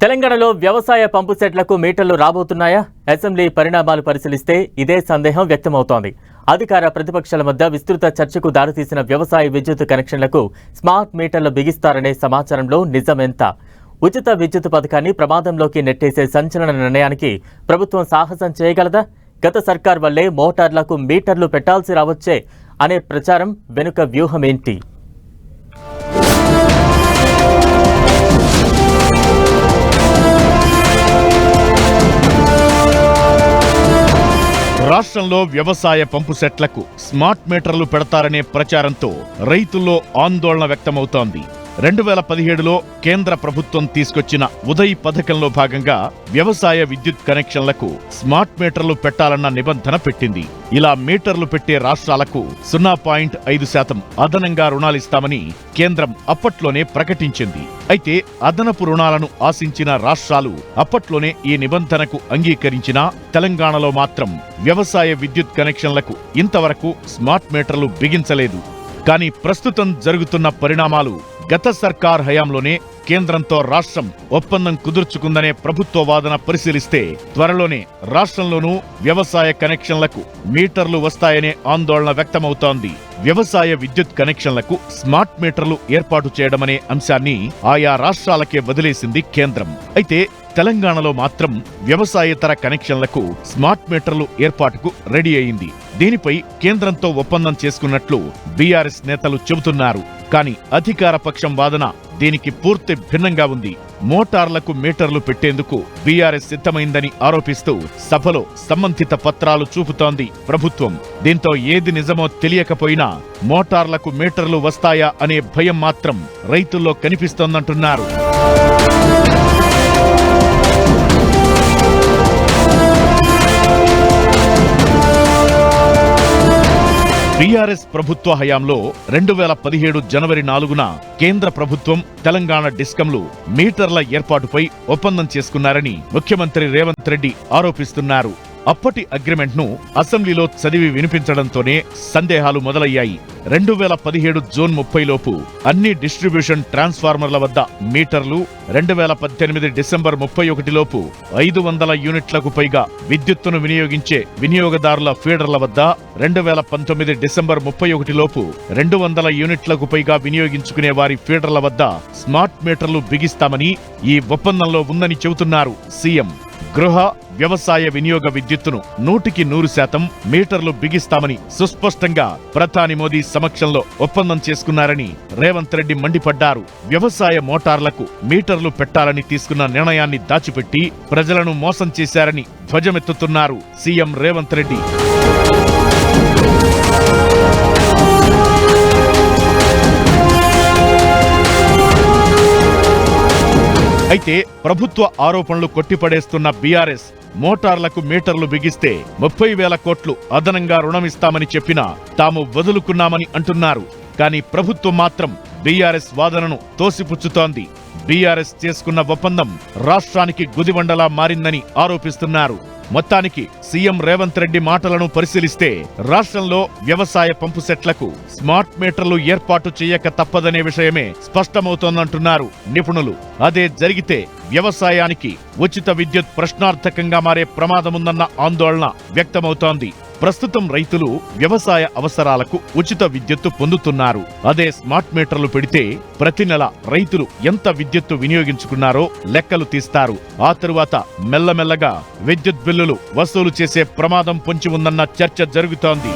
తెలంగాణలో వ్యవసాయ పంపు సెట్లకు మీటర్లు రాబోతున్నాయా? అసెంబ్లీ పరిణామాలు పరిశీలిస్తే ఇదే సందేహం వ్యక్తమవుతోంది. అధికార ప్రతిపక్షాల మధ్య విస్తృత చర్చకు దారితీసిన వ్యవసాయ విద్యుత్ కనెక్షన్లకు స్మార్ట్ మీటర్లు బిగిస్తారనే సమాచారంలో నిజమెంత? ఉచిత విద్యుత్ పథకాన్ని ప్రమాదంలోకి నెట్టేసే సంచలన నిర్ణయానికి ప్రభుత్వం సాహసం చేయగలదా? గత సర్కార్ వల్లే మోటార్లకు మీటర్లు పెట్టాల్సి రావచ్చే అనే ప్రచారం వెనుక వ్యూహం ఏంటి? రాష్ట్రంలో వ్యవసాయ పంపు సెట్లకు స్మార్ట్ మీటర్లు పెడతారనే ప్రచారంతో రైతుల్లో ఆందోళన వ్యక్తమవుతోంది. 2017లో కేంద్ర ప్రభుత్వం తీసుకొచ్చిన ఉదయ్ పథకంలో భాగంగా వ్యవసాయ విద్యుత్ కనెక్షన్లకు స్మార్ట్ మీటర్లు పెట్టాలన్న నిబంధన పెట్టింది. ఇలా మీటర్లు పెట్టే రాష్ట్రాలకు 0.5% అదనంగా రుణాలిస్తామని కేంద్రం అప్పట్లోనే ప్రకటించింది. అయితే అదనపు రుణాలను ఆశించిన రాష్ట్రాలు అప్పట్లోనే ఈ నిబంధనకు అంగీకరించినా తెలంగాణలో మాత్రం వ్యవసాయ విద్యుత్ కనెక్షన్లకు ఇంతవరకు స్మార్ట్ మీటర్లు బిగించలేదు. కానీ ప్రస్తుతం జరుగుతున్న పరిణామాలు గత సర్కార్ హయాంలోనే కేంద్రంతో రాష్ట్రం ఒప్పందం కుదుర్చుకుందనే ప్రభుత్వ వాదన పరిశీలిస్తే త్వరలోనే రాష్ట్రంలోనూ వ్యవసాయ కనెక్షన్లకు మీటర్లు వస్తాయనే ఆందోళన వ్యక్తమవుతోంది. వ్యవసాయ విద్యుత్ కనెక్షన్లకు స్మార్ట్ మీటర్లు ఏర్పాటు చేయడమనే అంశాన్ని ఆయా రాష్ట్రాలకే వదిలేసింది కేంద్రం. అయితే తెలంగాణలో మాత్రం వ్యవసాయేతర కనెక్షన్లకు స్మార్ట్ మీటర్లు ఏర్పాటుకు రెడీ అయింది. దీనిపై కేంద్రంతో ఒప్పందం చేసుకున్నట్లు బీఆర్ఎస్ నేతలు చెబుతున్నారు. కానీ అధికార పక్షం వాదన దీనికి పూర్తి భిన్నంగా ఉంది. మోటార్లకు మీటర్లు పెట్టేందుకు బీఆర్ఎస్ సిద్ధమైందని ఆరోపిస్తూ సభలో సంబంధిత పత్రాలు చూపుతోంది ప్రభుత్వం. దీంతో ఏది నిజమో తెలియకపోయినా మోటార్లకు మీటర్లు వస్తాయా అనే భయం మాత్రం రైతుల్లో కనిపిస్తోందంటున్నారు. బీఆర్ఎస్ ప్రభుత్వ హయాంలో 2017 జనవరి 4న కేంద్ర ప్రభుత్వం తెలంగాణ డిస్కంలు మీటర్ల ఏర్పాటుపై ఒప్పందం చేసుకున్నారని ముఖ్యమంత్రి రేవంత్ రెడ్డి ఆరోపిస్తున్నారు. అప్పటి అగ్రిమెంట్ ను అసెంబ్లీలో చదివి వినిపించడంతోనే సందేహాలు మొదలయ్యాయి. 2017 జూన్ 30 లోపు అన్ని డిస్ట్రిబ్యూషన్ ట్రాన్స్ఫార్మర్ల వద్ద మీటర్లు, 2018 డిసెంబర్ 31 లోపు 500 యూనిట్లకు పైగా విద్యుత్తును వినియోగించే వినియోగదారుల ఫీడర్ల వద్ద, 2019 డిసెంబర్ 31 లోపు 200 యూనిట్లకు పైగా వినియోగించుకునే వారి ఫీడర్ల వద్ద స్మార్ట్ మీటర్లు బిగిస్తామని ఈ ఒప్పందంలో ఉందని చెబుతున్నారు సీఎం. గృహ, వ్యవసాయ వినియోగ విద్యుత్తును 100% మీటర్లు బిగిస్తామని సుస్పష్టంగా ప్రధాని మోదీ సమక్షంలో ఒప్పందం చేసుకున్నారని రేవంత్ రెడ్డి మండిపడ్డారు. వ్యవసాయ మోటార్లకు మీటర్లు పెట్టాలని తీసుకున్న నిర్ణయాన్ని దాచిపెట్టి ప్రజలను మోసం చేశారని ధ్వజమెత్తుతున్నారు సీఎం రేవంత్ రెడ్డి. అయితే ప్రభుత్వ ఆరోపణలు కొట్టిపడేస్తున్న బీఆర్ఎస్ మోటార్లకు మీటర్లు బిగిస్తే 30,000 కోట్లు అదనంగా రుణమిస్తామని చెప్పినా తాము వదులుకున్నామని అంటున్నారు. కానీ ప్రభుత్వం మాత్రం బీఆర్ఎస్ వాదనను తోసిపుచ్చుతోంది. బీఆర్ఎస్ చేసుకున్న ఒప్పందం రాష్ట్రానికి గుదిబండలా మారిందని ఆరోపిస్తున్నారు. మొత్తానికి సీఎం రేవంత్ రెడ్డి మాటలను పరిశీలిస్తే రాష్ట్రంలో వ్యవసాయ పంపు సెట్లకు స్మార్ట్ మీటర్లు ఏర్పాటు చేయక తప్పదనే విషయమే స్పష్టమవుతోందంటున్నారు నిపుణులు. అదే జరిగితే వ్యవసాయానికి ఉచిత విద్యుత్ ప్రశ్నార్థకంగా మారే ప్రమాదముందన్న ఆందోళన వ్యక్తమవుతోంది. ప్రస్తుతం రైతులు వ్యవసాయ అవసరాలకు ఉచిత విద్యుత్తు పొందుతున్నారు. అదే స్మార్ట్ మీటర్లు పెడితే ప్రతి నెల రైతులు ఎంత విద్యుత్తు వినియోగించుకున్నారో లెక్కలు తీస్తారు. ఆ తరువాత మెల్లమెల్లగా విద్యుత్ బిల్లులు వసూలు చేసే ప్రమాదం పొంచి ఉందన్న చర్చ జరుగుతోంది.